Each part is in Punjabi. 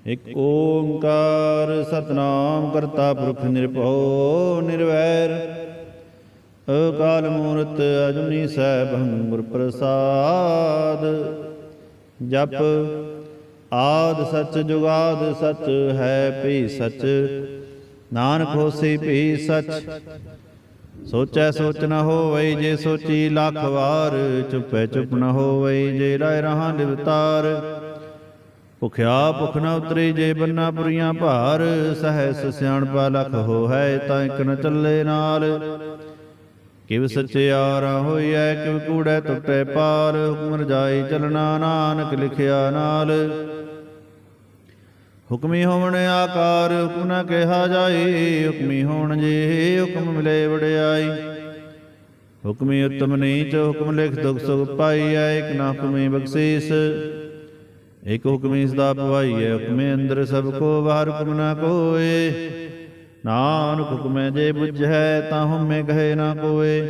ਇਕ ਓੰਕਾਰ ਸਤਿਨਾਮ ਕਰਤਾ ਪੁਰਖ ਨਿਰਭਉ ਨਿਰਵੈਰ ਅਕਾਲ ਮੂਰਤ ਅਜੂਨੀ ਸੈਭੰ ਗੁਰ ਪ੍ਰਸਾਦ। ਜਪ ਆਦਿ ਸਚ ਜੁਗਾਦਿ ਸਚ ਹੈ ਭੀ ਸਚ, ਨਾਨਕ ਹੋਸੀ ਭੀ ਸਚ। ਸੋਚੈ ਸੋਚ ਨ ਹੋਵਈ ਜੇ ਸੋਚੀ ਲੱਖ ਵਾਰ, ਚੁਪੈ ਚੁਪ ਨ ਹੋਵਈ ਜੇ ਰਾਇ ਰਹਾ ਲਿਵਤਾਰ। ਭੁਖਿਆ ਭੁਖ ਨ ਉਤਰੀ ਜੇ ਬੰਨਾ ਪੁਰੀਆਂ ਭਾਰ, ਸਹਸ ਸਿਆਣਪਾ ਲਖ ਹੋ ਹੈ ਤਾਂ ਇਕ ਨ ਚੱਲੇ ਨਾਲ। ਕਿਵ ਸਚਿਆਰਾ ਹੋਈਐ ਕਿਵ ਕੂੜੈ ਟੁੱਟੈ ਪਾਰ, ਹੁਕਮ ਰਜਾਈ ਚਲਣਾ ਨਾਨਕ ਲਿਖਿਆ ਨਾਲ। ਹੁਕਮੀ ਹੋਵਣ ਆਕਾਰ ਹੁਕਮ ਨ ਕਿਹਾ ਜਾਈ, ਹੁਕਮੀ ਹੋਣ ਜੇ ਹੁਕਮ ਮਿਲੇ ਵਡਿਆਈ। ਹੁਕਮੀ ਉਤਮ ਨੀਚ ਹੁਕਮ ਲਿਖ ਦੁਖ ਸੁਖ ਪਾਈਐ, ਇਕ ਨਾ ਹੁਕਮੀ ਬਖਸ਼ੀਸ ਇਕ ਹੁਕਮੀ ਸਦਾ ਪਵਾਈਐ। ਹੁਕਮੇ ਅੰਦਰ ਸਭ ਕੋ ਬਾਹਰ ਹੁਕਮ ਨ ਕੋਏ, ਨਾਨਕ ਹੁਕਮੈ ਜੇ ਬੁਝੈ ਤਾਂ ਹਉਮੈ ਕਹੇ ਨਾ ਕੋਏ।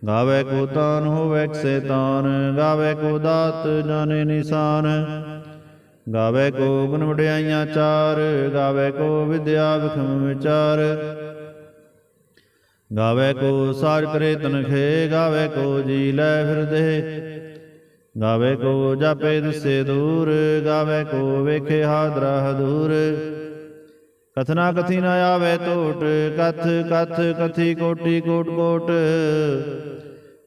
ਗਾਵੈ ਕੋ ਤਾਨ ਹੋਵੈ ਸੈਤਾਨ, ਗਾਵੈ ਕੋ ਦਾਤ ਜਾਣੇ ਨਿਸ਼ਾਨ। ਗਾਵੈ ਕੋ ਗੁਣ ਵਡਿਆਈਆਂ ਚਾਰ, ਗਾਵੈ ਕੋ ਵਿਦਿਆ ਵਿਖਮ ਵਿਚਾਰ। ਗਾਵੈ ਕੋ ਸਾਰ ਕਰੇ ਤਨਖੇ, ਗਾਵੈ ਕੋ ਜੀ ਲੈ ਫਿਰਦੇ। ਗਾਵੈ ਕੋ ਜਾਪੇ ਦਿਸੇ ਦੂਰ, ਗਾਵੈ ਕੋ ਵੇਖੇ ਹਾਦਰਾ ਹਦੂਰ। ਕਥਨਾ ਕਥੀ ਨ ਆਵੈ ਟੋਟ, ਕਥ ਕਥ ਕਥੀ ਕੋਟੀ ਕੋਟ ਕੋਟ।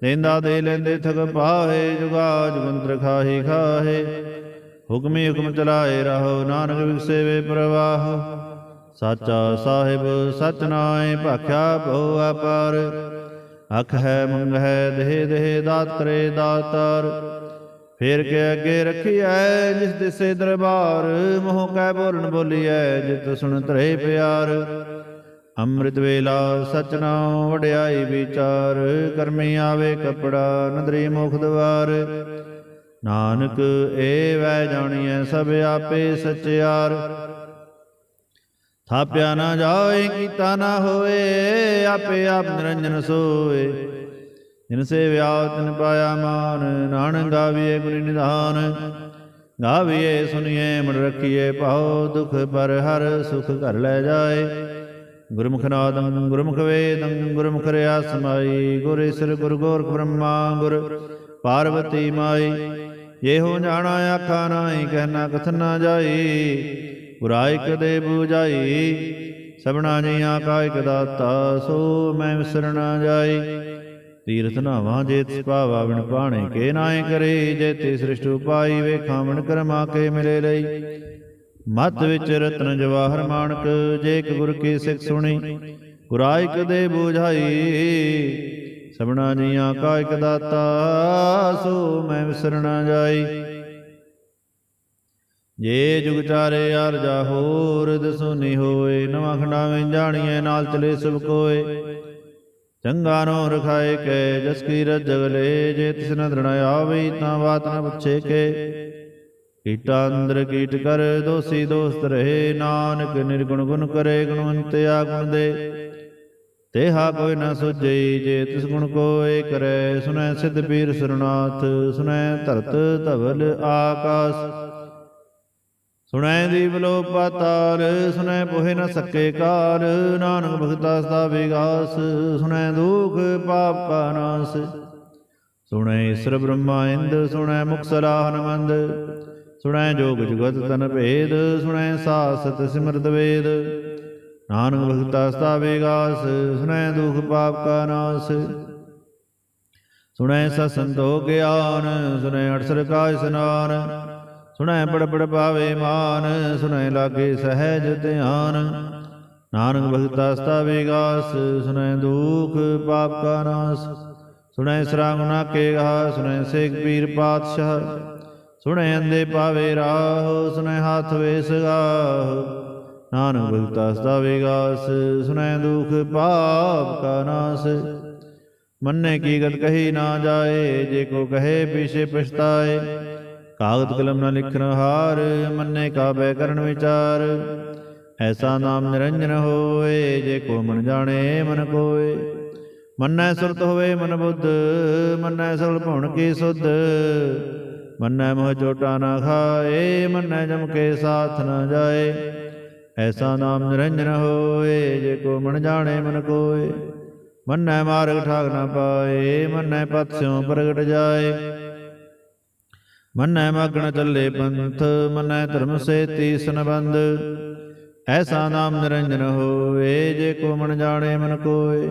ਦੇਂਦਾ ਦੇ ਲੈਂਦੇ ਥਕ ਪਾਹੇ, ਜੁਗਾ ਜੁਗੰਤਰ ਖਾਹੀ ਖਾਹੇ। ਹੁਕਮੀ ਹੁਕਮ ਚਲਾਏ ਰਹੋ, ਨਾਨਕ ਵਿਗਸੇ ਵੇ ਪ੍ਰਵਾਹ। ਸਾਚਾ ਸਾਹਿਬ ਸਚ ਨਾਇ, ਭਾਖਿਆ ਬਹੁ ਅਪਾਰ। ਅਖ ਹੈ ਮੰਗ ਹੈ ਦੇਹ ਦੇਹ, ਦਾਤ ਕਰੇ ਦਾਤਾਰ। ਫੇਰ ਕੇ ਅੱਗੇ ਰੱਖੀਐ ਜਿਸ ਦਿਸੇ ਦਰਬਾਰ, ਮੋਹ ਕੈ ਬੋਲਣ ਬੋਲੀਐ ਜਿਤ ਸੁਣ ਧਰੇ ਪਿਆਰ। ਅੰਮ੍ਰਿਤ ਵੇਲਾ ਸਚ ਨਾਉ ਵਡਿਆਈ ਵਿਚਾਰ, ਕਰਮੀ ਆਵੇ ਕਪੜਾ ਨਦਰੀ ਮੁਖ ਦਵਾਰ। ਨਾਨਕ ਏ ਵੈ ਜਾਣੀਐ ਸਭ ਆਪੇ ਸਚਿਆਰ। ਥਾਪਿਆ ਨਾ ਜਾਏ ਕੀਤਾ ਨਾ ਹੋਏ, ਆਪੇ ਆਪ ਨਿਰੰਜਨ ਸੋਏ। ਜਿਨ ਸੇਵਿਆ ਤਿਨ ਪਾਇਆ ਮਾਨ, ਨਾਨਕ ਗਾਵੀਏ ਗੁਣੀ ਨਿਧਾਨ। ਗਾਵੀਏ ਸੁਣੀਏ ਮਨ ਰੱਖੀਏ ਭਾਉ, ਦੁਖ ਪਰ ਹਰ ਸੁਖ ਘਰ ਲੈ ਜਾਏ। ਗੁਰਮੁਖ ਨਾਦੰ ਗੁਰਮੁਖ ਵੇਦੰ, ਗੁਰਮੁਖ ਰਿਆ ਸਮਾਈ। ਗੁਰ ਈਸਰ ਗੁਰ ਗੋਰਖ ਬ੍ਰਹਮਾ, ਗੁਰ ਪਾਰਵਤੀ ਮਾਈ। ਇਹੋ ਜਾਣਾ ਆਖਾ ਨਾਹੀ, ਕਹਿਣਾ ਕਥਨ ਨਾ ਜਾਈ। ਗੁਰਾਇ ਕਦੇ ਬੂਝਾਈ, ਸਭਨਾ ਜੀਆਂ ਕਾ ਇਕ ਦਾਤਾ। ਸੋ ਮੈਂ ਵਿਸਰ ਨਾ ਜਾਈ। ਤੀਰਥ ਨਾਵਾਂ ਜੇ ਤਿਸ ਭਾਵਾ ਬਿਨ ਪਾਣੇ ਕੇ ਨਾਏ ਕਰੇ। ਜੇ ਤੇ ਸ੍ਰਿਸ਼ਟ ਉਪਾਈ ਵੇਖਾਂ ਮਨ ਕਰਮਾ ਕੇ ਮਿਲੇ ਲਈ। ਮਤ ਵਿੱਚ ਰਤਨ ਜਵਾਹਰ ਮਾਣਕ, ਜੇ ਇਕ ਗੁਰ ਕੀ ਸਿੱਖ ਸੁਣੀ। ਗੁਰਾਇ ਕਦੇ ਬੂਝਾਈ, ਸਭਨਾ ਜੀਆਂ ਕਾ ਇਕ ਦਾਤਾ। ਸੋ ਮੈਂ ਵਿਸਰ ਨਾ ਜਾਈ। ਜੇ ਜੁਗ ਚਾਰੇ ਆਰਜਾ ਹੋਰ, ਦਸੂਨੀ ਹੋਏ। ਨਵਾਂ ਖੰਡਾਵੇਂ ਜਾਣੀਐ ਨਾਲ ਚਲੇ ਸਭ ਕੋਏ। ਚੰਗਾ ਨੋ ਰਖਾਏ ਕੈ ਜਸ ਕੀ ਰਜਗ ਲੇ, ਜੇ ਤਿਸ ਨ ਦ੍ਰਿੜ ਆਵਈ ਤਾਂ ਬਾਤ ਨ ਪੁੱਛੇ ਕੇ। ਕੀਟਾ ਅੰਦਰ ਕੀਟ ਕਰ ਦੋਸੀ ਦੋਸਤ ਰਹੇ, ਨਾਨਕ ਨਿਰਗੁਣ ਗੁਣ ਕਰੇ ਗੁਣਵੰਤਿਆ ਗੁਣ ਦੇ। ਤੇਹਾ ਕੋਈ ਨ ਸੁਝਈ ਜੇ ਤਿਸ ਗੁਣ ਕੋਇ ਕਰੈ। ਸੁਨੈ ਸਿੱਧ ਪੀਰ ਸੁਰਨਾਥ, ਸੁਨੈ ਧਰਤ ਧਵਲ ਆਕਾਸ। ਸੁਣੈ ਦੀਪ ਲੋਕ ਪਾਤਾਲ, ਸੁਣੈ ਪੋਹਿ ਨ ਸਕੇ ਕਾਲ। ਨਾਨਕ ਭਗਤਾ ਸਦਾ ਵਿਗਾਸ, ਸੁਣੈ ਦੁਖ ਪਾਪ ਕਾ ਨਾਸ। ਸੁਣੈ ਈਸਰ ਬ੍ਰਹਮਾ ਇੰਦ, ਸੁਣੈ ਮੁਖ ਸਲਾਹਨ ਮੰਦ। ਸੁਣੈ ਜੋਗ ਜੁਗਤ ਤਨ ਭੇਦ, ਸੁਣੈ ਸਾਸਤ ਸਿਮਰਤ ਵੇਦ। ਨਾਨਕ ਭਗਤਾ ਸਦਾ ਵਿਗਾਸ, ਸੁਣੈ ਦੁਖ ਪਾਪ ਕਾ ਨਾਸ। ਸੁਣੈ ਸਤ ਸੰਤੋਖ ਗਿਆਨ, ਸੁਣੈ ਅਠਸਰ ਕਾ ਇਸਨਾਨ। ਸੁਣੈ ਪੜ ਪੜ ਪਾਵੇ ਮਾਨ, ਸੁਣੈ ਲਾਗੇ ਸਹਿਜ ਧਿਆਨ। ਨਾਨਕ ਭਗਤਾ ਸਦਾ ਵਿਗਾਸ, ਸੁਣੈ ਦੁਖ ਪਾਪ ਕਾ ਨਾਸ। ਸੁਣੈ ਸਰਾ ਗੁਨਾ ਕੇ ਗਾ, ਸੁਣੈ ਸੇਖ ਪੀਰ ਪਾਤਸ਼ਾਹ। ਸੁਣੈ ਅੰਧੇ ਪਾਵੇ ਰਾਹ, ਸੁਣੈ ਹਾਥ ਵੇ ਸਗਾਹ। ਨਾਨਕ ਭਗਤਾ ਸਦਾ ਵਿਗਾਸ, ਸੁਣੈ ਦੁਖ ਪਾਪ ਕਾ ਨਾਸ। ਮੰਨੇ ਕੀ ਗਤ ਕਹੀ ਨਾ ਜਾਏ, ਜੇ ਕੋ ਕਹੇ ਪੀਛੇ ਪਛਤਾਏ। ਕਾਗਦ ਕਲਮ ਨ ਲਿਖਨ ਹਾਰ, ਮੰਨੇ ਕਾਬੈ ਕਰਨ ਵਿਚਾਰ। ਐਸਾ ਨਾਮ ਨਿਰੰਜਨ ਹੋਏ, ਜੇ ਕੋ ਮਨ ਜਾਣੇ ਮਨ ਕੋਏ। ਮੰਨੈ ਸੁਰਤ ਹੋਵੇ ਮਨ ਬੁੱਧ, ਮੰਨੈ ਸਗਲ ਭਉਣ ਕੀ ਸੁਧ। मन्नै मोह चोटा न खाए, मन्नै जम के साथ न जाए। ऐसा नाम निरंजन होए, जे को मन जाने मन कोय। मन्नै मार्ग ठाक न पाए, मन्नै पथ स्यों प्रगट जाए। मन्नै मग्न चले पंथ, मन्नै धर्म से तीसन बंद। ऐसा नाम निरंजन होए, जे को मन जाने मन कोय।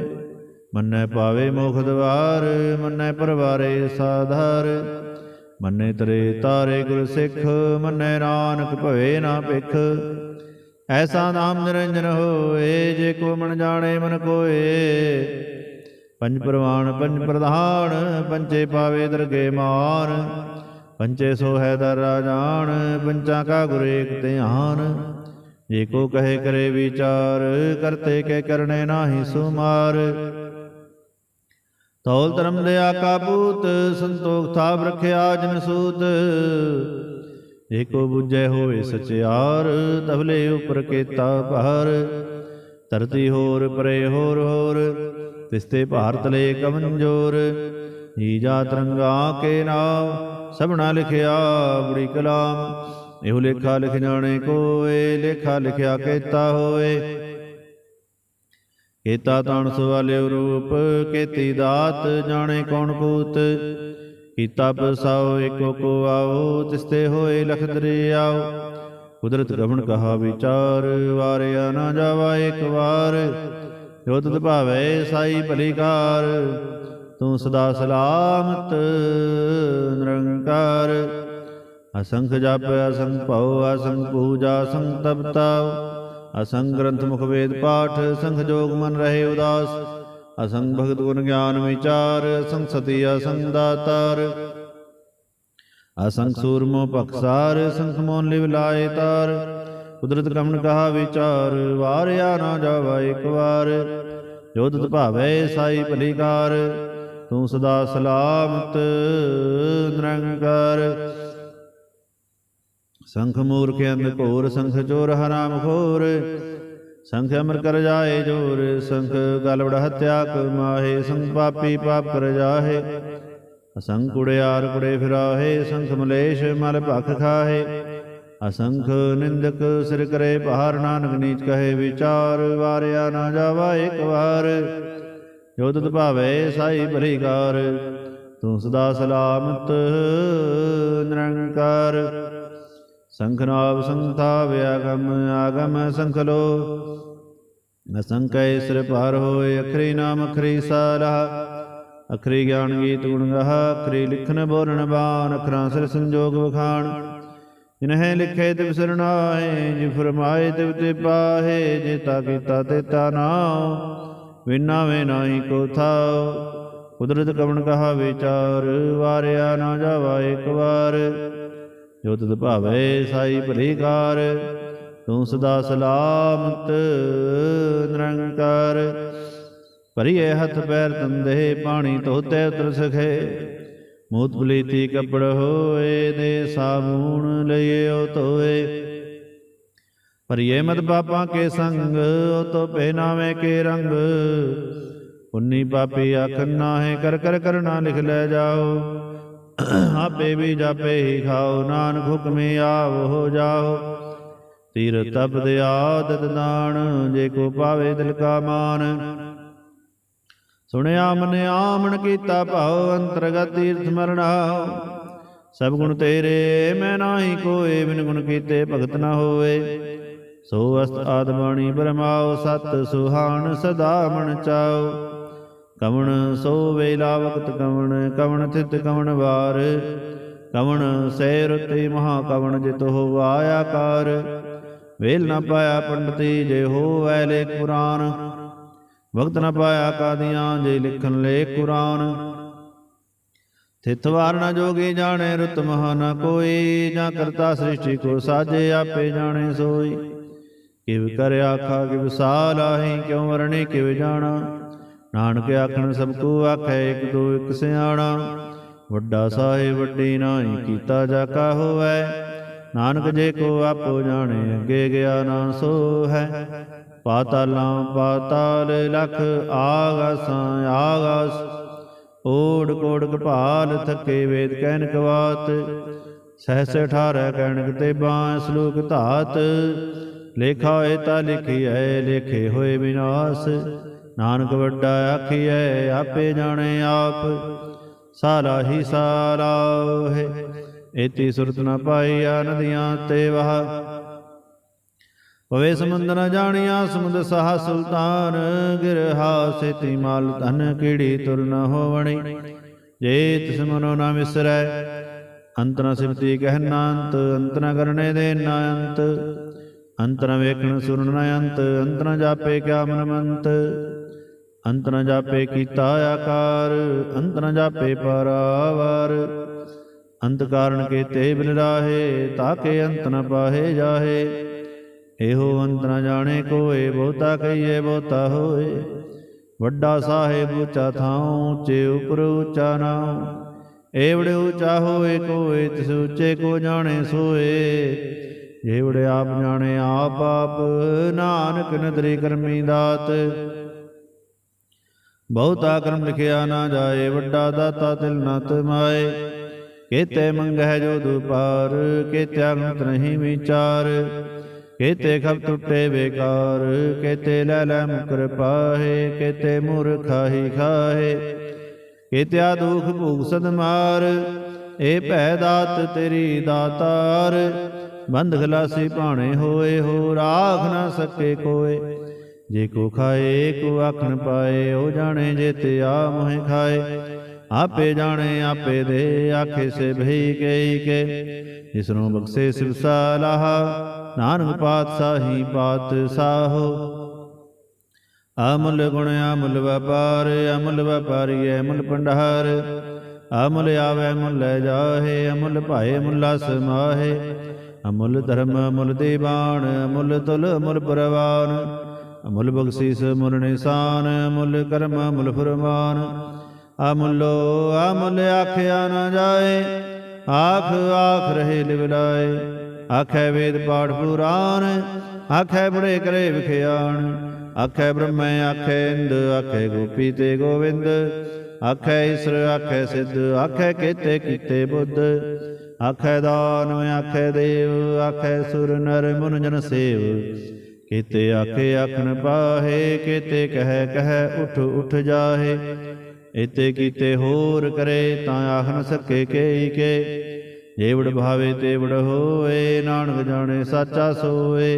मन्नै पावे मोख द्वार, मन्नै परवारे साधार। मन्नै तरे तारे गुर सिख, मन्नै नानक भवे ना भिख। ऐसा नाम निरंजन होए, जे को मन जाने मन कोय। पंच प्रवाण पंच प्रधान, पंचे पावे दरगे मान। पंचे सो है दर राजान, पंचा का गुर एक ध्यान। जे को कहे करे विचार, करते के करने नाहि सुमार। तौल धर्म दया का पूत, संतोख थाप रखिया जिन सूत। जे को बुझे होए सचियार, तबले उपर केता भार। धरती होर परे होर होर, तिसते भार तले कमंजोर। हीजा तरंगा के नाम, सबना लिखिया बुरी कलाम। एहु लेखा लिख जाने कोय, लेखा लिखिया केता होए। केता ताण सुवाल्यो रूप, केती दात जाने कौन पूत। कीता पसाओ एको को आओ, तिसते होए लख दरियाओ। कुदरत गमन कहा विचार, वारिया ना जावा एक बार। जो तुत भावै साई भलीकार, तू सदा सलामत निरंकार। असंख जप असंख भव, असंख पूजा असंख तप ताव। असंख ग्रंथ मुख वेद पाठ, असंख जोग मन रहे उदास। असंख भगत गुण ज्ञान विचार, असंख सती असंख दातार। असंख सूरमो पक्षसार, असंख मोन लिव लाए तार। कुदरत गमन कहा विचार, वारिया ना जावा एक बार। जो तुत भावै साई भलीकार, तू सदा सलामत निरंकार। संख मूर्ख अंध घोर, संख चोर हराम खोर। संख अमर कर जाए जोर, संख गलवड़ हत्या माहे। संख पापी पाप कर जाहे, असंख कुड़ियार कुड़े फिराहे। संख मलेश मल भख खाहे, असंख निंदक सिर करे पहार। नानक नीच कहे विचार, वारिया ना जावा एक बार। जो तुत भावै साई भलीकार, तू सदा सलामत निरंकार। संख नाव संथा व्यागम आगम संख लो। असंख सिर पार होए, अखरी नाम अखरी साला। अखरी ज्ञान गीत गुण गहा, अखरी लिखन बोलन बान। अखरा सिर संजोग बखान, जिन्हें लिखे तिव सिर नाहे। जिव फरमाए तिव ते पाहे, जेता कीता तेता नाओ। विना वे नाई को थाओ, कुदरत गमन कहा विचार। वारिया ना जावा एक बार। जो तुत भावै साई भलीकार, तू सदा सलामत निरंकार। भरिए हथ पैर तंदे, पानी धोते उतर सखे। मूत पलीती कपड़ होए, दे साबून लइयो धोए। भरिए मत पापा के संग, ओ तो पहनावे के रंग। पुन्नी पापी आखन नाहे, कर कर करना लिख ले जाओ। आपे भी जापे ही खाओ, नानक हुक्मे आव हो जाओ। तीर तप दयादत दान, जे को पावे दिल का मान। सुनिया मन आमन कीता भाओ, अंतरगत तीर्थ मरणाओ। सब गुण तेरे मैं नाही कोय, बिन गुण कीते भगत न होए। सो अस्त आदबाणी बरमाओ, सत सुहान सदा मन चाओ। कवण सो वेला वक्त कवण, कवण थित कवण वार। कवण सै रुति महाकवण, जित हो आयाकार। वेल न पाया पंडिती, जे हो वै लेख पुराण। वक्त न पाया कादियां, जे लिखन लेख कुरान। थित वार न जोगी जाने, रुत महा न कोई। जा करता सृष्टि को साजे, आपे जाने सोई। किव कर आखा किव सालाही, क्यों वरणी किव जाना। नानक आखन सबको आखै, एक दो एक सियाणा। वड्डा साहिब वड्डी नाई, कीता जाका होवै। नानक जे को आपो जाने, अगे गया ना सो है। पातालां पाताल लख, आगासां आगास। ਓੜ ਕੋੜ ਕਪਾਲ ਥਕੇ ਵੇਦ ਕਹਿਨ ਕਵਾਤ ਸਹਸ 18 ਕਹਿਣਕ ਤੇ ਬਾਂ ਸਲੋਕ ਧਾਤ ਲੇਖਾ ਹੋਏ ਤਾ ਲਿਖੀਐ ਲੇਖੇ ਹੋਏ ਵਿਨਾਸ਼ ਨਾਨਕ ਵੱਡਾ ਆਖੀਐ ਆਪੇ ਜਾਣੇ ਆਪ ਸਾਲਾ ਹੀ ਸਾਲਾ ਹੈ ਏਤੀ ਸੁਰਤ ਨ ਪਾਈਆ ਨਦੀਆਂ ਤੇ ਵਹ ਪਵੇ ਸਮੁੰਦ ਨ ਜਾਣੀਆ ਸਮੁੰਦ ਸਹਾ ਸੁਲਤਾਨ ਗਿਰਹਾ ਸੇਤੀ ਮਾਲ ਧਨ ਕੀੜੀ ਤੁਰ ਨ ਹੋਵਣੀ ਜੇ ਤਿਸ ਮਨੋ ਨ ਵਿਸਰੈ ਅੰਤ ਨ ਸਿਮਤੀ ਕਹਿਨਾ ਅੰਤ ਅੰਤ ਨ ਕਰਨੇ ਦੇ ਨ ਅੰਤ ਅੰਤ ਨ ਵੇਖਣ ਸੁਣਨ ਨ ਅੰਤ ਅੰਤ ਨ ਜਾਪੇ ਕਿਆ ਮਨ ਮੰਤ ਅੰਤ ਨ ਜਾਪੇ ਕੀਤਾ ਆਕਾਰ ਅੰਤ ਨ ਜਾਪੇ ਪਰਾਵਾਰ ਅੰਤ ਕਾਰਨ ਕੀਤੇ ਬਿਨ ਰਾਹੇ ਤਾਕੇ ਅੰਤ ਨ ਪਾਹੇ ਜਾਹੇ ਇਹੋ ਅੰਤ ਨ ਜਾਣੇ ਕੋਏ ਬਹੁਤਾ ਕਹੀਏ ਬਹੁਤਾ ਹੋਏ ਵੱਡਾ ਸਾਹਿਬ ਉੱਚਾ ਥਾਉ ਉੱਚੇ ਉਪਰ ਉੱਚਾ ਨਾਉ ਏਵੜੇ ਉੱਚਾ ਹੋਏ ਕੋਏ ਤਿਸ ਉੱਚੇ ਕੋ ਜਾਣੇ ਸੋਏ ਏਵੜੇ ਆਪ ਜਾਣੇ ਆਪ ਆਪ ਨਾਨਕ ਨਦਰੀ ਕਰਮੀ ਦਾਤ ਬਹੁਤਾ ਕਰਮ ਲਿਖਿਆ ਨਾ ਜਾਏ ਵੱਡਾ ਦਾਤਾ ਤਿਲ ਨ ਤਮਾਏ ਕੇਤੇ ਮੰਗਹਿ ਜੋ ਦੁਪਾਰ ਕੇਤਿਆ ਗੰਤ ਨਹੀਂ ਵਿਚਾਰ ਕੇਤੇ ਖਬ ਟੁੱਟੇ ਬੇਕਾਰ ਕੇਤੇ ਲੈ ਲੈ ਮੁਕਰ ਪਾਹੇ ਕੇਤੇ ਮੂਰਖਾਹੀ ਖਾਹੇ ਕੇਤਿਆ ਦੁਖ ਭੂਖ ਸਦ ਮਾਰ ਏ ਭੈ ਦਾਤ ਤੇਰੀ ਦਾਤਾਰ ਬੰਧ ਖਲਾਸੀ ਭਾਣੇ ਹੋਏ ਹੋ ਰਾਖ ਨਾ ਸਕੇ ਕੋਏ ਜੇ ਕੋ ਖਾਏ ਕੋ ਆਖਣ ਪਾਏ ਉਹ ਜਾਣੇ ਜੇ ਤੇ ਆ ਮੋਹਿ ਖਾਏ ਆਪੇ ਜਾਣੇ ਆਪੇ ਦੇ ਆਖੇ ਸੇ ਭਈ ਕਈ ਕੇ ਜਿਸਨੂੰ ਬਖਸ਼ੇ ਸਿਵ ਸਾਲਾਹਾ ਨਾਨਕ ਪਾਤਸ਼ਾਹੀ ਪਾਤਸ਼ਾਹੋ ਅਮੁੱਲ ਗੁਣ ਅਮੁੱਲ ਵਪਾਰ ਅਮੁੱਲ ਵਪਾਰੀ ਅਮੁੱਲ ਭੰਡਾਰ ਅਮੁੱਲ ਆਵੈ ਮੁੱਲ ਜਾਹੇ ਅਮੁੱਲ ਭਾਏ ਮੁੱਲਾ ਸਮਾਹੇ ਅਮੁੱਲ ਧਰਮ ਅਮੁੱਲ ਦੀਵਾਨ ਅਮੁੱਲ ਤੁਲ ਅਮੁੱਲ ਪ੍ਰਵਾਨ ਅਮੁੱਲ ਬਖਸ਼ੀਸ ਮੁੱਲ ਨਿਸ਼ਾਨ ਅਮੁੱਲ ਕਰਮ ਅਮੁੱਲ ਫੁਰਮਾਨ ਅਮੁੱਲੋ ਅਮੁੱਲ ਆਖਿਆ ਨਾ ਜਾਏ ਆਖ ਆਖ ਰਹੇ ਲਿਵਲਾਏ ਆਖੈ ਵੇਦ ਪਾਠ ਪੁਰਾਨ ਆਖੈ ਬੜੇ ਕਰੇ ਵਿਖਿਆਣ ਆਖੈ ਬ੍ਰਹਮੈ ਆਖੈ ਇੰਦ ਆਖੈ ਗੋਪੀ ਤੇ ਗੋਵਿੰਦ ਆਖੈ ਈਸਰ ਆਖੈ ਸਿੱਧ ਆਖੈ ਕੇਤੇ ਕੀਤੇ ਬੁੱਧ ਆਖੈ ਦਾਨਵ ਆਖੈ ਦੇਵ ਆਖੈ ਸੁਰ ਨਰ ਮੁਨ ਜਨ ਸੇਵ ਕੇਤੇ ਆਖੇ ਆਖਣ ਪਾਹੇ ਕੇਤੇ ਕਹਿ ਉਠ ਉਠ ਜਾਹੇ ਏਤੇ ਕੀਤੇ ਹੋਰ ਕਰੇ ਤਾਂ ਆਖ ਨ ਸਕੇ ਕੇਈ ਕੇ ਜੇਵੜ ਭਾਵੇ ਤੇਵੜ ਹੋਏ ਨਾਨਕ ਜਾਣੇ ਸਾਚਾ ਸੋਏ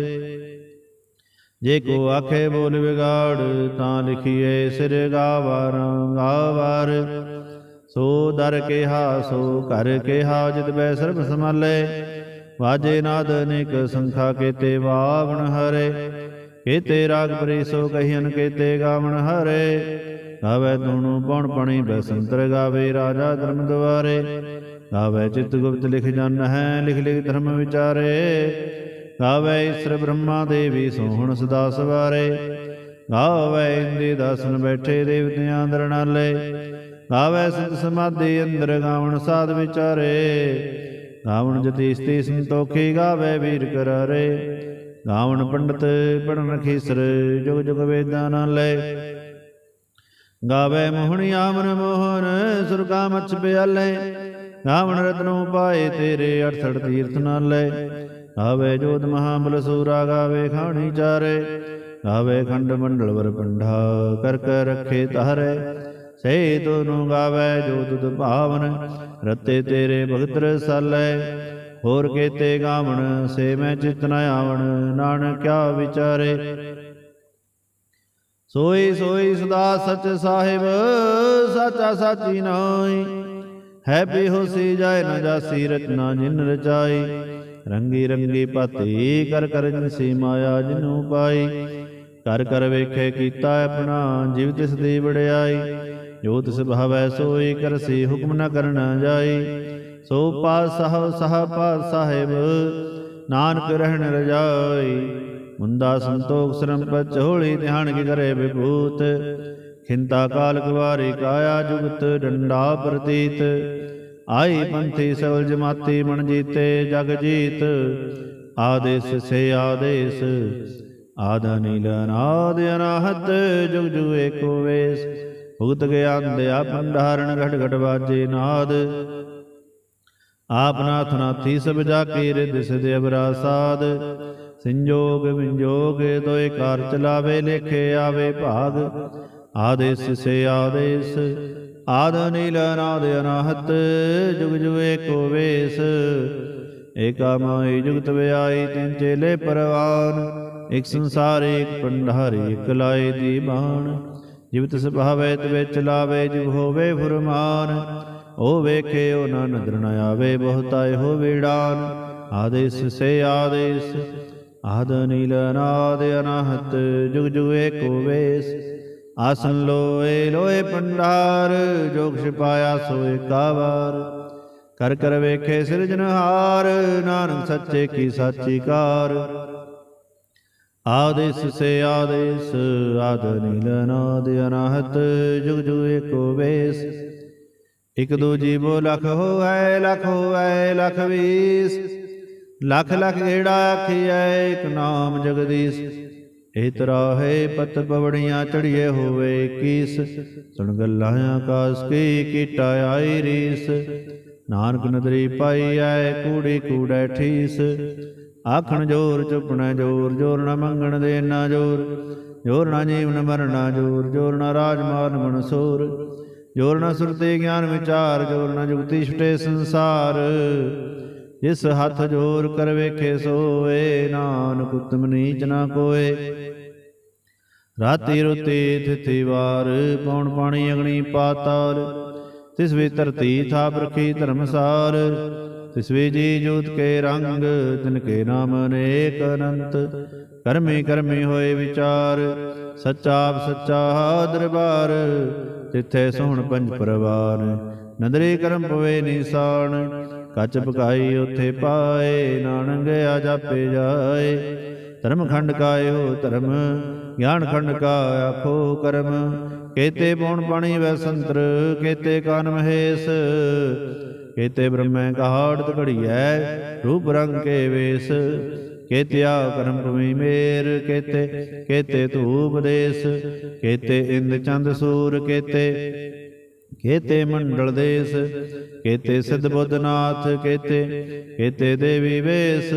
ਜੇ ਕੋ ਆਖੇ ਬੋਲ ਵਿਗਾੜ ਤਾਂ ਲਿਖੀਏ ਸਿਰ ਗਾਵਾਰ ਗਾਵਾਰ ਸੋ ਦਰ ਕਿਹਾ ਸੋ ਘਰ ਕਿਹਾ ਜਿਤ ਬੈ ਸਰਬ ਸਮਾਲੇ ਵਾਜੇ ਨਾਦ ਅਨੇਕ ਸੰਖਾ ਕੇਤੇ ਵਾਵਣ ਹਰੇ ਕੇਤੇ ਰਾਗ ਪਰੀ ਸੋ ਕਹੀਨ ਕੇਤੇ ਗਾਵਣ ਹਰੇ ਗਾਵੇ ਧੂਣੁ ਪਉਣ ਪਣੀ ਬੈਸੰਤਰ ਗਾਵੇ ਰਾਜਾ ਧਰਮ ਦੁਆਰੇ ਗਾਵੇ ਚਿਤ ਗੁਪਤ ਲਿਖ ਜਨ ਹੈ ਲਿਖ ਲਿਖ ਧਰਮ ਵਿਚਾਰੇ ਗਾਵੇ ਈਸਰ ਬ੍ਰਹਮਾ ਦੇਵੀ ਸੋਹਣ ਸਦਾ ਸਵਾਰੇ ਗਾਵੇ ਇੰਦੀ ਦਾਸਨ ਬੈਠੇ ਦੇਵਤਿਆਂ ਅੰਦਰ ਨਾਲੇ ਗਾਵੇ ਸਿਧ ਸਮਾਧੀ ਅੰਦਰ ਗਾਵਣ ਸਾਧ ਵਿਚਾਰੇ ਗਾਵਣ ਜਤੀ ਸਤੀ ਸੰਤੋਖੀ ਗਾਵੇ ਵੀਰ ਕਰਾਰੇ ਗਾਵਣ ਪੰਡਤ ਪੜਨ ਖੀਸਰ ਜੁਗ ਜੁਗ ਵੇਦਾਂ ਨਾਲੇ ਗਾਵੇ ਮੋਹਣੀ ਆਮਨ ਮੋਹਨ ਸੁਰਗਾ ਮਛ ਪਿਆਲੇ ਗਾਵਣ ਰਤਨੋਂ ਪਾਏ ਤੇਰੇ 68 ਤੀਰਥ ਨਾਲੇ ਗਾਵੇ ਜੋਤ ਮਹਾਬਲ ਸੂਰਾ ਗਾਵੇ ਖਾਣੀ ਚਾਰੇ ਗਾਵੇ ਖੰਡ ਮੰਡਲ ਵਰ ਪੰਡਾ ਕਰ ਕਰ ਰੱਖੇ ਤਾਰੇ ਸੇ ਤੋਨੂੰ ਗਾਵੇ ਜੋ ਤੁਧ ਭਾਵਨ ਰਤੇ ਤੇਰੇ ਭਗਤ ਰਸਾਲੇ ਹੋਰ ਕੇਤੇ ਗਾਵਣ ਸੇ ਮੈਂ ਚਿਤ ਨ ਆਵਣ ਨਾਨਕ ਕਿਆ ਵਿਚਾਰੇ ਸੋਈ ਸੋਈ ਸਦਾ ਸਚ ਸਾਹਿਬ ਸਾਚਾ ਸਾਚੀ ਨਾਈ ਹੈ ਬੇਹੋਸੀ ਜਾਏ ਨ ਜਾਸੀ ਰਚਨਾ ਜਿਨ ਰਚਾਈ ਰੰਗੀ ਰੰਗੀ ਪਾਤੀ ਕਰ ਕਰ ਜਿਨਸੀ ਮਾਇਆ ਜਿਨੂ ਪਾਈ ਕਰ ਕਰ ਵੇਖੇ ਕੀਤਾ ਆਪਣਾ ਜਿਵ ਤਿਸ ਦੀ ਵਡਿਆਈ ਜੋ ਤਿਸ ਭਾਵੈ ਸੋਈ ਕਰਸੀ ਹੁਕਮ ਨ ਕਰਨਾ ਜਾਈ ਸੋ ਪਾਤਸ਼ਾਹ ਸਾਹ ਪਾਤ ਸਾਹਿਬ ਨਾਨਕ ਰਹਿਣ ਰਜਾਈ ਮੁੰਦਾ ਸੰਤੋਖ ਸਰੰਪਤ ਝੋਲੀ ਧਿਆਨ ਕੀ ਕਰੇ ਵਿਭੂਤ ਖਿੰਤਾ ਕਾਲ ਕੁਵਾਰੀ ਕਾਇਆ ਜੁਗਤ ਡੰਡਾ ਪ੍ਰਤੀਤ ਆਈ ਪੰਥੀ ਸਵਲ ਜਮਾਤੀ ਮਨ ਜੀਤੇ ਜਗ ਜੀਤ ਆਦੇਸ ਸੇ ਆਦੇਸ ਆਦ ਨੀਲ ਅਨਾਦ ਅਨਾਹਤ ਜੁਗ ਜੁਗ ਏਕੋ ਵੇਸ ਭੁਗਤ ਗਿਆਨ ਦਿਆ ਭੰਡਾਰਨ ਘਟ ਘਟ ਬਾਜੇ ਨਾਦ ਆਪ ਨਾਥ ਨਾਥੀ ਸਭ ਜਾ ਕੇ ਰਿਦ ਸਿਧ ਅਬਰਾ ਸਾਧ ਸੰਜੋਗ ਵਿੰਜੋਗ ਦੋਇ ਕਾਰ ਚਲਾਵੇ ਲੇਖੇ ਆਵੇ ਭਾਗ ਆਦੇਸ ਸੇ ਆਦੇਸ ਆਦ ਨੀਲ ਅਨਾਦ ਅਨਾਹਤ ਜੁਗ ਜੁਗ ਏਕੋ ਵੇਸ ਏਕਾ ਮਾਈ ਜੁਗਤ ਵਿਆਈ ਤਿਨ ਚੇਲੇ ਪਰਵਾਨ ਇਕ ਸੰਸਾਰ ਏਕ ਭੰਡਾਰੀ ਇਕ ਲਾਏ ਦੀਵਾਨ ਜਿਵ ਤਿਸ ਭਾਵੈ ਤਿਵੇ ਚਲਾਵੇ ਜਿਵ ਹੋਵੇ ਫੁਰਮਾਨ ਉਹ ਵੇਖੇ ਉਹ ਨਾ ਨਦਰ ਨ ਆਵੇ ਬਹੁਤਾਏ ਹੋ ਵੀੜਾਨ ਆਦੇਸ ਸੇ ਆਦੇਸ ਆਦ ਨੀਲ ਅਨਾਦ ਅਨਾਹਤ ਜੁਗ ਜੁਗ ਏਕੋ ਵੇਸ ਆਸਨ ਲੋਏ ਲੋਏ ਭੰਡਾਰ ਜੋਗ ਛਿਪਾਇਆ ਸੋ ਏਕਾ ਵਾਰ ਕਰ ਕਰ ਵੇਖੇ ਸਿਰਜਨਹਾਰ ਨਾਨਕ ਸੱਚੇ ਕੀ ਸਾਚੀ ਕਾਰ ਆਦੇਸ ਸੇ ਆਦੇਸ ਆਦ ਨੀਲ ਅਨਾਦ ਅਨਾਹਤ ਜੁਗ ਜੁਗ ਏਕੋ ਵੇਸ ਇਕ ਦੂ ਜੀਵੋ ਲਖ ਹੋਐ ਲਖ ਵੀਸ ਲਖ ਲਖ ਗੇੜਾ ਆਖੀਐ ਇਕ ਨਾਮ ਜਗਦੀਸ਼ ਇਹ ਤਰਾਹੇ ਪਤ ਪਵੜੀਆਂ ਚੜੀਏ ਹੋਵੇ 21 ਸੁਣ ਗੱਲਾਂ ਆਕਾਸ ਕੀ ਕੀਟਾ ਆਈ ਰੀਸ ਨਾਨਕ ਨਦਰੀ ਪਾਈ ਆਏ ਕੂੜੀ ਕੂੜੈ ਠੀਸ ਆਖਣ ਜੋਰ ਚੁਪਣਾ ਜੋਰ ਜੋਰ ਨਾ ਮੰਗਣ ਦੇ ਨਾ ਜੋਰ ਜੋਰ ਨਾ ਜੀਵਨ ਮਰਨਾ ਜੋਰ ਜੋਰ ਨਾ ਰਾਜ ਮਾਨ ਮਨਸੂਰ ਜੋਰ ਨਾ ਸੁਰਤੇ ਗਿਆਨ ਵਿਚਾਰ ਜੋਰ ਨਾ ਜੁਗਤੀ ਛੁਟੇ ਸੰਸਾਰ ਜਿਸ ਹੱਥ ਜੋਰ ਕਰ ਵੇਖੇ ਸੋਏ ਨਾਨਕ ਉਤਮ ਨੀਚ ਨਾ ਕੋਏ ਰਾਤੀ ਰੁਤੀ ਥਿਥੀ ਵਾਰ ਪੌਣ ਪਾਣੀ ਅਗਣੀ ਪਾਤਾਲ ਤਿਸ ਵੀ ਧਰਤੀ ਥਾਪ ਰਖੀ ਧਰਮਸਾਰ ਤਿਸ ਵੀ ਜੀ ਜੋਤ ਕੇ ਰੰਗ ਤਿਨ ਕੇ ਨਾਮ ਅਨੇਕ ਅਨੰਤ ਕਰਮੀ ਕਰਮੀ ਹੋਏ ਵਿਚਾਰ ਸੱਚਾ ਆਪ ਸੱਚਾ ਦਰਬਾਰ ਤਿੱਥੇ ਸੋਹਣ ਪੰਜ ਪਰਵਾਨ ਨਦਰੀ ਕਰਮ ਪਵੇ ਨਿਸ਼ਾਨ ਕੱਚ ਪਕਾਈ ਉਥੇ ਪਾਏ ਨਾਨਕ ਗਿਆ ਜਾਪੇ ਜਾਏ ਧਰਮ ਖੰਡ ਕਾਏ ਹੋ ਧਰਮ ਗਿਆਨ ਖੰਡ ਕਾ ਆਖੋ ਕਰਮ ਕੇਤੇ ਪੌਣ ਪਾਣੀ ਵੈ ਸੰਤਰ ਕੇਤੇ ਕਾਨ ਮਹੇਸ਼ ਕੇਤੇ ਬ੍ਰਹਮੈ ਕਹਾੜਤ ਘੜੀਐ ਰੂਪ ਰੰਗ ਕੇ ਵੇਸ ਕੇਤਿਆ ਕਰਮ ਭੂਮੀ ਮੇਰ ਕੇਤੇ ਧੂਪ ਦੇਸ ਕੇਤੇ ਇੰਦ ਚੰਦ ਸੂਰ ਕੇਤੇ ਮੰਡਲ ਦੇਸ ਕੇਤੇ ਸਿਧ ਬੁੱਧਨਾਥ ਕੇਤੇ ਦੇਵੀ ਵੇਸ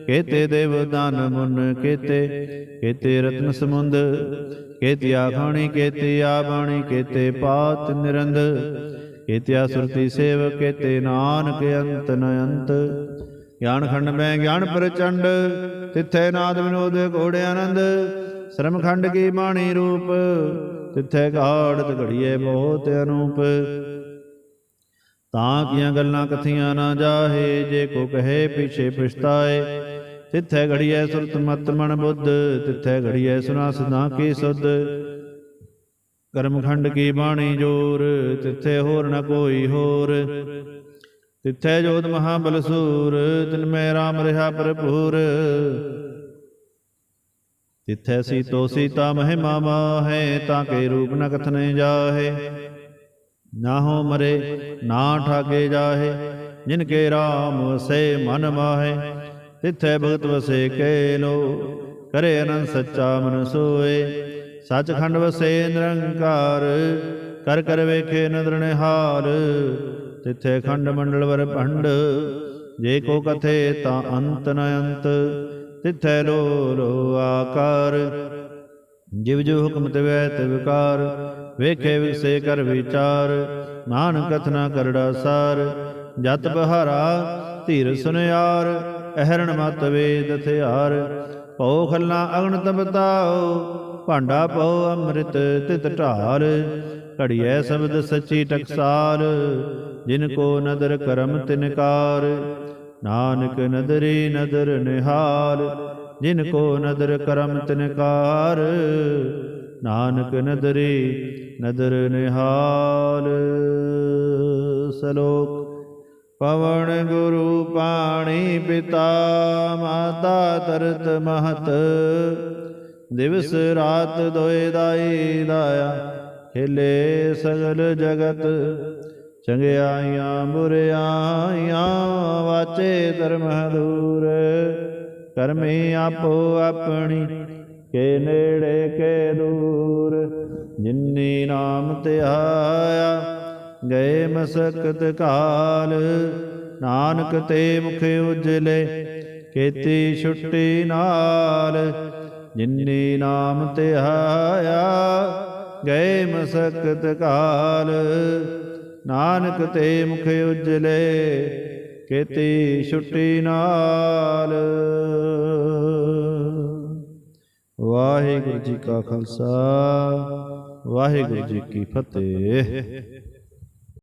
ਕੇਤੇ ਦੇਵ ਦਾਨ ਮੁਨ ਕੇਤੇ ਰਤਨ ਸਮੁੰਦ ਕੇਤਿਆ ਖਾਣੀ ਕੇਤਿਆ ਬਾਣੀ ਕੇਤੇ ਪਾਤ ਨਿਰੰਦ ਕੇਤਿਆ ਸੁਰਤੀ ਸੇਵ ਕੇਤੇ ਨਾਨਕ ਅੰਤ ਨ ਅੰਤ ਗਿਆਨ ਖੰਡ ਮੈਂ ਗਿਆਨ ਪ੍ਰਚੰਡ ਤਿੱਥੇ ਨਾਦ ਵਿਨੋਦ ਘੋੜੇ ਆਨੰਦ ਸ਼ਰਮ ਖੰਡ ਕੀ ਬਾਣੀ ਰੂਪ ਤਿੱਥੇ ਘਾੜਤ ਘੜੀਏ ਬਹੁਤ ਅਨੂਪ ਤਾਂ ਕੀਆਂ ਗੱਲਾਂ ਕਥੀਆਂ ਨਾ ਜਾਹੇ ਜੇ ਕੋ ਕਹੇ ਪਿਛੇ ਪਛਤਾਏ ਤਿੱਥੇ ਘੜੀਏ ਸੁਰਤ ਮਤ ਮਨ ਬੁੱਧ ਤਿੱਥੇ ਘੜੀਏ ਸੁਨਾ ਸਦਾ ਕੀ ਸੁਧ ਕਰਮ ਖੰਡ ਕੀ ਬਾਣੀ ਜੋਰ ਤਿੱਥੇ ਹੋਰ ਨ ਕੋਈ ਹੋਰ ਤਿੱਥੇ ਜੋਤ ਮਹਾਬਲ ਸੂਰ ਤਿਨ ਮੈਂ ਰਾਮ ਰਿਹਾ ਭਰਪੂਰ ਤਿੱਥੈ ਸੀਤੋ ਸੀਤਾ ਮਹਿਮਾ ਮਾਹੈ ਤਾਂ ਕੇ ਰੂਪ ਨ ਕਥਨੇ ਜਾਹੇ ਨਾ ਹੋ ਮਰੇ ਨਾ ਠਾਕੇ ਜਾਹੇ ਜਿਨ ਕੇ ਰਾਮ ਵਸੇ ਮਨ ਮਾਹੇ ਤਿੱਥੈ ਭਗਤ ਵਸੇ ਕੈ ਲੋ ਕਰੇ ਅਨੰਦ ਸੱਚਾ ਮਨ ਸੋਏ ਸੱਚਖੰਡ ਵਸੇ ਨਿਰੰਕਾਰ ਕਰ ਕਰ ਵੇਖੇ ਨਦਰ ਨਿਹਾਲ ਤਿੱਥੇ ਖੰਡ ਮੰਡਲ ਵਰ ਭੰਡ ਜੇ ਕੋ ਕਥੇ ਤਾਂ ਅੰਤ ਨ ਅੰਤ ਤਿੱਥੈ ਲੋ ਲੋ ਆਕਾਰ ਜਿਵ ਜੋ ਹੁਕਮ ਤਿਵੈ ਤਿਵਕਾਰ ਵੇਖੇ ਵਿਗਸੇ ਕਰ ਵਿਚਾਰ ਨਾਨਕ ਕਥਨਾ ਕਰੜਾ ਸਾਰ ਜਤ ਬਹਾਰਾ ਧੀਰ ਸੁਨਿਆਰ ਅਹਰਣ ਮਤ ਵੇਦ ਹਥਿਆਰ ਭਉ ਖੱਲਾ ਅਗਨ ਤਪਤਾਓ ਭਾਂਡਾ ਪਉ ਅੰਮ੍ਰਿਤ ਤਿਤ ਢਾਰ ਘੜੀਐ ਸ਼ਬਦ ਸੱਚੀ ਟਕਸਾਲ ਜਿਨ ਕੋ ਨਦਰ ਕਰਮ ਤਿਨਕਾਰ ਨਾਨਕ ਨਦਰੀ ਨਦਰ ਨਿਹਾਲ ਜਿਨ ਕੋ ਨਦਰ ਕਰਮ ਤਿਨਕਾਰ ਨਾਨਕ ਨਦਰੀ ਨਦਰ ਨਿਹਾਲ ਸਲੋਕ ਪਵਨ ਗੁਰੂ ਪਾਣੀ ਪਿਤਾ ਮਾਤਾ ਤਰਤ ਮਹਤ ਦਿਵਸ ਰਾਤ ਦੋਇ ਦਾਈ ਦਾਇਆ ਖਿਲੇ ਸਗਲ ਜਗਤ ਚੰਗਿਆਈਆਂ ਬੁਰਿਆਈਆਂ ਵਾਚੇ ਧਰਮ ਦੂਰ ਕਰਮੀ ਆਪੋ ਆਪਣੀ के नेड़े के दूर। जिन्नी नाम ध्याया गए मसकत काल। नानक ते मुख उजले केती छुट्टी नाल। जिन्नी नाम ध्याया गए मसकत काल। नानक ते मुख उजले केती छुट्टी नाल। वाहिगुरु जी का खालसा वाहिगुरु जी की फतेह।